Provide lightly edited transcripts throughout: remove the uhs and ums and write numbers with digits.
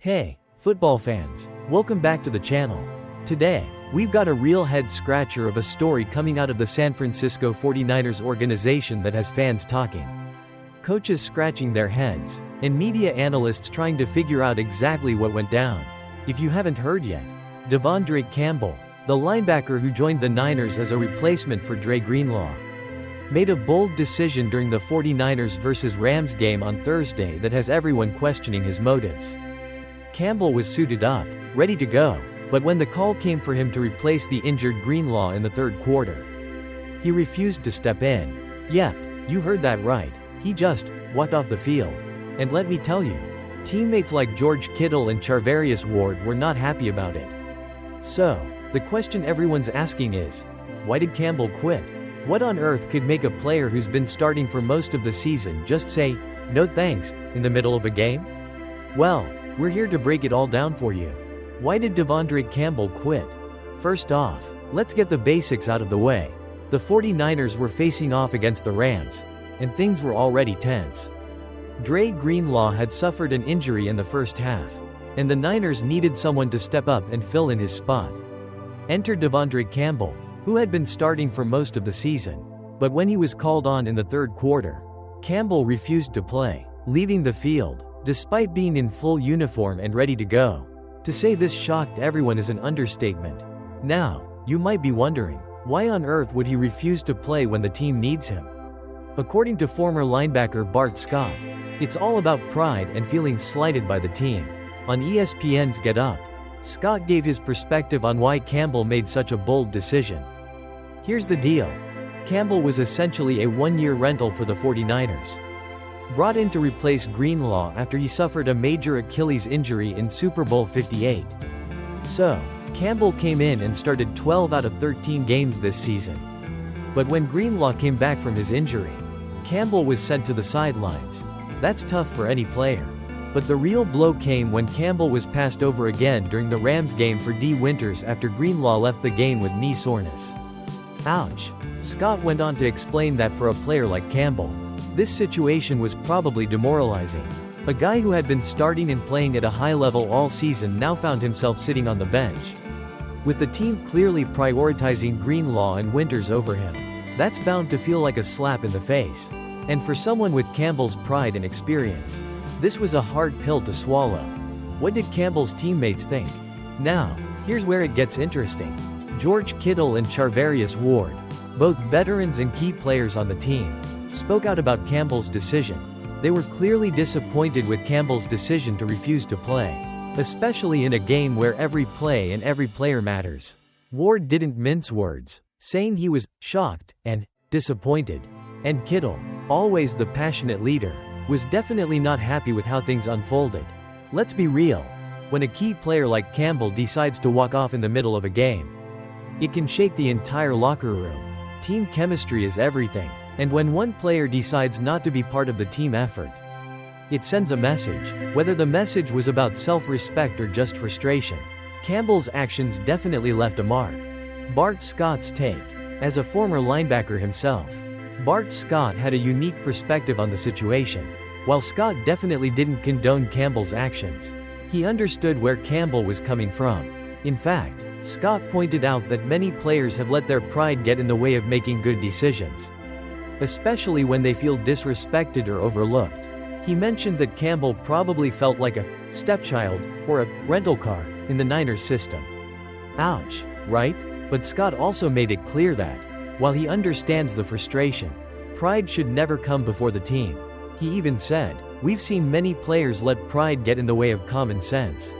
Hey, football fans, welcome back to the channel. Today, we've got a real head-scratcher of a story coming out of the San Francisco 49ers organization that has fans talking. Coaches scratching their heads, and media analysts trying to figure out exactly what went down. If you haven't heard yet, Vondre Campbell, the linebacker who joined the Niners as a replacement for Dre Greenlaw, made a bold decision during the 49ers vs. Rams game on Thursday that has everyone questioning his motives. Campbell was suited up, ready to go, but when the call came for him to replace the injured Greenlaw in the third quarter, he refused to step in. Yep, you heard that right, he just walked off the field. And let me tell you, teammates like George Kittle and Charvarius were not happy about it. So, the question everyone's asking is, why did Campbell quit? What on earth could make a player who's been starting for most of the season just say, no thanks, in the middle of a game? Well, we're here to break it all down for you. Why did Vondre Campbell quit? First off, let's get the basics out of the way. The 49ers were facing off against the Rams, and things were already tense. Dre Greenlaw had suffered an injury in the first half, and the Niners needed someone to step up and fill in his spot. Enter Vondre Campbell, who had been starting for most of the season, but when he was called on in the third quarter, Campbell refused to play, leaving the field, despite being in full uniform and ready to go. To say this shocked everyone is an understatement. Now, you might be wondering, why on earth would he refuse to play when the team needs him? According to former linebacker Bart Scott, it's all about pride and feeling slighted by the team. On ESPN's Get Up, Scott gave his perspective on why Campbell made such a bold decision. Here's the deal. Campbell was essentially a one-year rental for the 49ers. Brought in to replace Greenlaw after he suffered a major Achilles injury in Super Bowl LVIII. So, Campbell came in and started 12 out of 13 games this season. But when Greenlaw came back from his injury, Campbell was sent to the sidelines. That's tough for any player. But the real blow came when Campbell was passed over again during the Rams game for Dee Winters after Greenlaw left the game with knee soreness. Ouch. Scott went on to explain that for a player like Campbell, this situation was probably demoralizing. A guy who had been starting and playing at a high level all season now found himself sitting on the bench, with the team clearly prioritizing Greenlaw and Winters over him. That's bound to feel like a slap in the face. And for someone with Campbell's pride and experience, this was a hard pill to swallow. What did Campbell's teammates think? Now, here's where it gets interesting. George Kittle and Charvarius, both veterans and key players on the team, spoke out about Campbell's decision. They were clearly disappointed with Campbell's decision to refuse to play, especially in a game where every play and every player matters. Ward didn't mince words, saying he was shocked and disappointed. And Kittle, always the passionate leader, was definitely not happy with how things unfolded. Let's be real. When a key player like Campbell decides to walk off in the middle of a game, it can shake the entire locker room. Team chemistry is everything. And when one player decides not to be part of the team effort, it sends a message, whether the message was about self-respect or just frustration. Campbell's actions definitely left a mark. Bart Scott's take. As a former linebacker himself, Bart Scott had a unique perspective on the situation. While Scott definitely didn't condone Campbell's actions, he understood where Campbell was coming from. In fact, Scott pointed out that many players have let their pride get in the way of making good decisions, especially when they feel disrespected or overlooked. He mentioned that Campbell probably felt like a stepchild or a rental car in the Niners system. Ouch, right? But Scott also made it clear that, while he understands the frustration, pride should never come before the team. He even said, "We've seen many players let pride get in the way of common sense."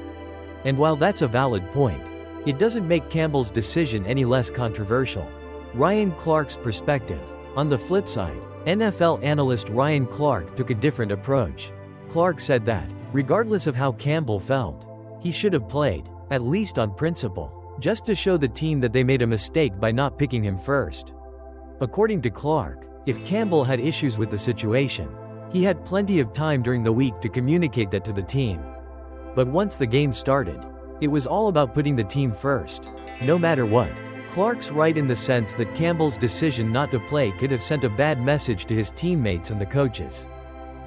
And while that's a valid point, it doesn't make Campbell's decision any less controversial. Ryan Clark's perspective. On the flip side, NFL analyst Ryan Clark took a different approach. Clark said that, regardless of how Campbell felt, he should have played, at least on principle, just to show the team that they made a mistake by not picking him first. According to Clark, if Campbell had issues with the situation, he had plenty of time during the week to communicate that to the team. But once the game started, it was all about putting the team first, no matter what. Clark's right in the sense that Campbell's decision not to play could have sent a bad message to his teammates and the coaches.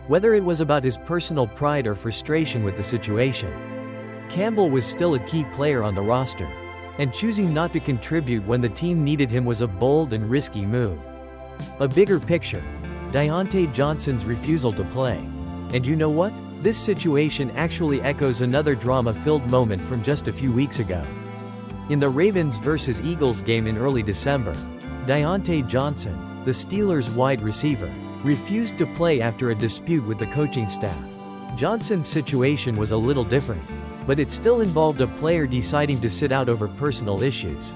Whether it was about his personal pride or frustration with the situation, Campbell was still a key player on the roster, and choosing not to contribute when the team needed him was a bold and risky move. A bigger picture: Diontae Johnson's refusal to play. And you know what? This situation actually echoes another drama-filled moment from just a few weeks ago. In the Ravens vs. Eagles game in early December, Diontae Johnson, the Steelers' wide receiver, refused to play after a dispute with the coaching staff. Johnson's situation was a little different, but it still involved a player deciding to sit out over personal issues.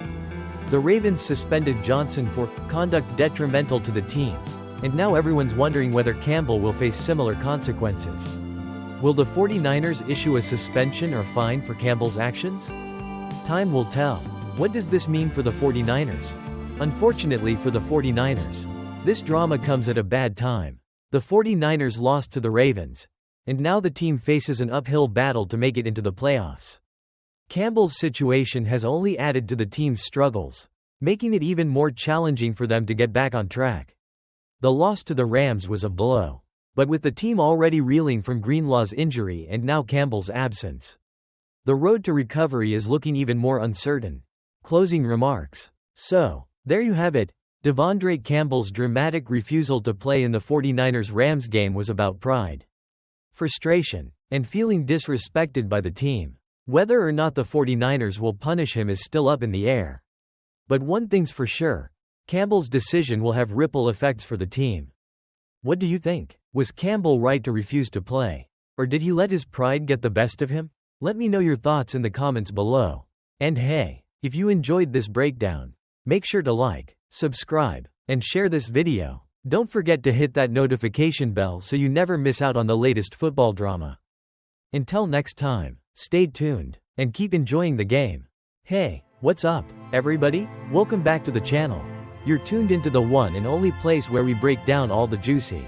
The Ravens suspended Johnson for conduct detrimental to the team, and now everyone's wondering whether Campbell will face similar consequences. Will the 49ers issue a suspension or fine for Campbell's actions? Time will tell. What does this mean for the 49ers? Unfortunately for the 49ers, this drama comes at a bad time. The 49ers lost to the Ravens, and now the team faces an uphill battle to make it into the playoffs. Campbell's situation has only added to the team's struggles, making it even more challenging for them to get back on track. The loss to the Rams was a blow, but with the team already reeling from Greenlaw's injury and now Campbell's absence, the road to recovery is looking even more uncertain. Closing remarks. So, there you have it. Vondre Campbell's dramatic refusal to play in the 49ers-Rams game was about pride, frustration, and feeling disrespected by the team. Whether or not the 49ers will punish him is still up in the air. But one thing's for sure: Campbell's decision will have ripple effects for the team. What do you think? Was Campbell right to refuse to play? Or did he let his pride get the best of him? Let me know your thoughts in the comments below. And hey, if you enjoyed this breakdown, make sure to like, subscribe, and share this video. Don't forget to hit that notification bell so you never miss out on the latest football drama. Until next time, stay tuned, and keep enjoying the game. Hey, what's up, everybody? Welcome back to the channel. You're tuned into the one and only place where we break down all the juicy,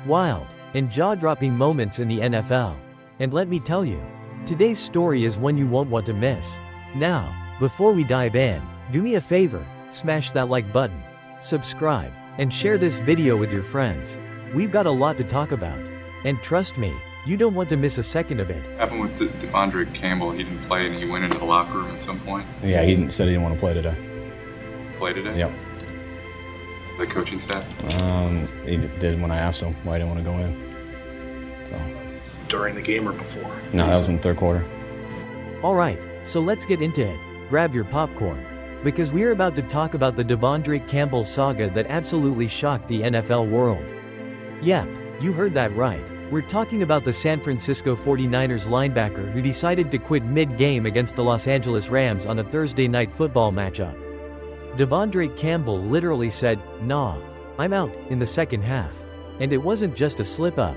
wild, and jaw-dropping moments in the NFL. And let me tell you, today's story is one you won't want to miss. Now, before we dive in, do me a favor, smash that like button, subscribe, and share this video with your friends. We've got a lot to talk about, and trust me, you don't want to miss a second of it. Happened with Vondre Campbell. He didn't play and he went into the locker room at some point. Yeah, he said he didn't want to play today. Play today? Yep. The coaching staff? He did when I asked him why he didn't want to go in. So. During the game or before? No, that was in the third quarter. Alright, so let's get into it. Grab your popcorn, because we're about to talk about the Vondre Campbell saga that absolutely shocked the NFL world. Yep, you heard that right. We're talking about the San Francisco 49ers linebacker who decided to quit mid-game against the Los Angeles Rams on a Thursday night football matchup. Vondre Campbell literally said, "Nah, I'm out," in the second half. And it wasn't just a slip-up.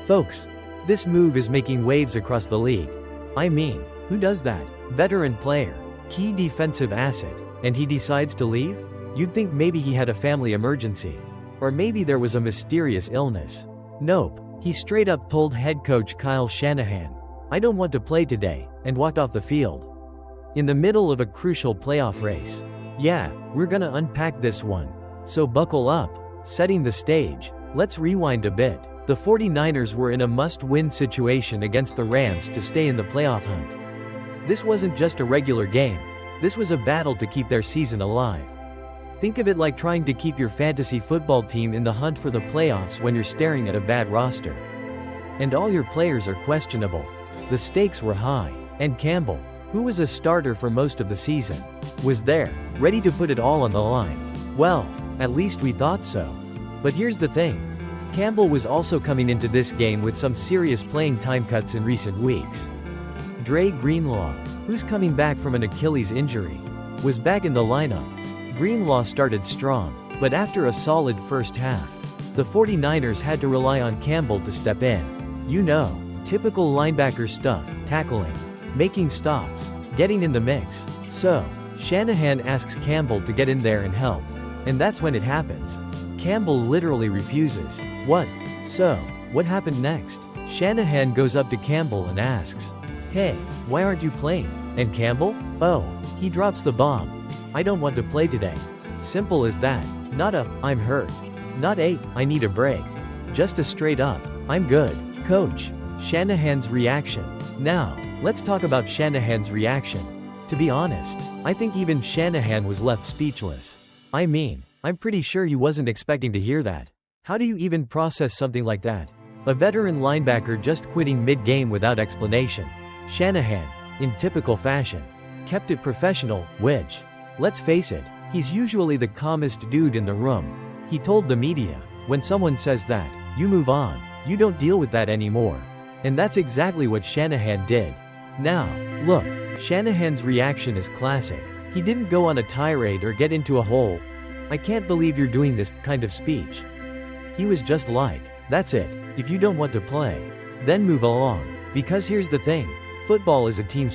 Folks, this move is making waves across the league. I mean, who does that? Veteran player, key defensive asset, and he decides to leave? You'd think maybe he had a family emergency. Or maybe there was a mysterious illness. Nope. He straight up told head coach Kyle Shanahan, "I don't want to play today," and walked off the field. In the middle of a crucial playoff race. Yeah, we're gonna unpack this one. So buckle up. Setting the stage, let's rewind a bit. The 49ers were in a must-win situation against the Rams to stay in the playoff hunt. This wasn't just a regular game. This was a battle to keep their season alive. Think of it like trying to keep your fantasy football team in the hunt for the playoffs when you're staring at a bad roster. And all your players are questionable. The stakes were high. And Campbell, who was a starter for most of the season, was there, ready to put it all on the line. Well, at least we thought so. But here's the thing. Campbell was also coming into this game with some serious playing time cuts in recent weeks. Dre Greenlaw, who's coming back from an Achilles injury, was back in the lineup. Greenlaw started strong, but after a solid first half, the 49ers had to rely on Campbell to step in. You know, typical linebacker stuff: tackling, making stops, getting in the mix. So, Shanahan asks Campbell to get in there and help. And that's when it happens. Campbell literally refuses. What? So, what happened next? Shanahan goes up to Campbell and asks, "Hey, why aren't you playing?" And Campbell? Oh, he drops the bomb. "I don't want to play today." Simple as that. Not a, "I'm hurt." Not a, "I need a break." Just a straight up, "I'm good, coach." Shanahan's reaction. Now, Let's talk about Shanahan's reaction. To be honest, I think even Shanahan was left speechless. I mean, I'm pretty sure he wasn't expecting to hear that. How do you even process something like that? A veteran linebacker just quitting mid-game without explanation. Shanahan, in typical fashion, kept it professional, which, let's face it, he's usually the calmest dude in the room. He told the media, when someone says that, you move on, you don't deal with that anymore. And that's exactly what Shanahan did. Now, look, Shanahan's reaction is classic. He didn't go on a tirade or get into a whole, "I can't believe you're doing this" kind of speech. He was just like, that's it, if you don't want to play, then move along. Because here's the thing, football is a team